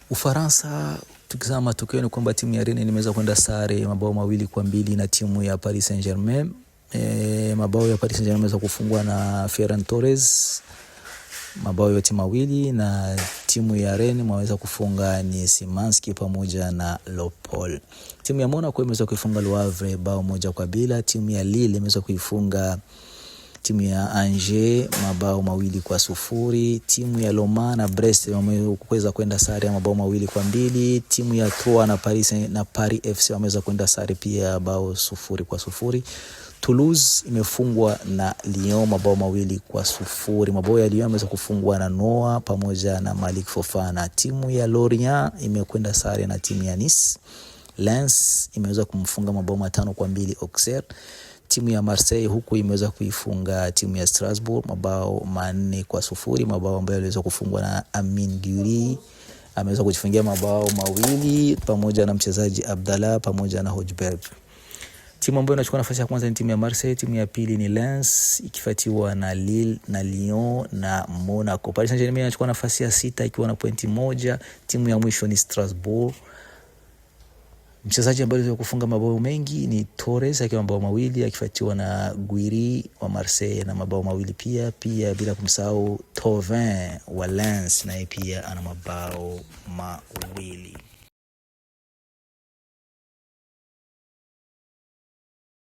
Ufaransa, tukizama matokeo ni kwamba timu ya Rennes imeweza kwenda sare mabao 2-2 na timu ya Paris Saint-Germain. Mabao ya Paris Saint-Germain imeweza kufungwa na Ferran Torres, mabao yote mawili, na timu ya Rennes imeweza kufunga ni Szymanski pamoja na Lopol. Timu ya Monaco imeweza kuifunga Le Havre bao 1-0. Timu ya Lille imeweza kuifunga timu ya Angers mabao 2-0. Timu ya Le Mans na Brest wameweza kwenda sare ya mabao 2-2. Timu ya Troyes na Paris FC wameweza kwenda sare pia bao 0-0. Toulouse imefungwa na Lyon mabao 2-0. Mabao ya Lyon yameweza kufungwa na Noah pamoja na Malik Fofana. Timu ya Lorient imekwenda sare na timu ya Nice. Lens imeweza kumfunga mabao 5-2 Auxerre. Timu ya Marseille huku imeweza kuifunga timu ya Strasbourg mabao 4-0. Mabao ambayo yaliweza kufungwa na Amin Guri, ameweza kujifungia mabao 2 pamoja na mchezaji Abdallah pamoja na Hojberg. Timu ambayo inachukua nafasi ya kwanza ni timu ya Marseille, timu ya pili ni Lens ikifuatiwa na Lille na Lyon na Monaco. Paris Saint-Germain inachukua nafasi ya 6 ikiwa na pointi 1. Timu ya mwisho ni Strasbourg. Mchezaji ambaye aliweza kufunga mabao mengi ni Torres akiwa mabao 2, akifuatiwa na Guiri wa Marseille na mabao 2 pia bila kumsahau Thauvin wa Lens naye pia ana mabao 2.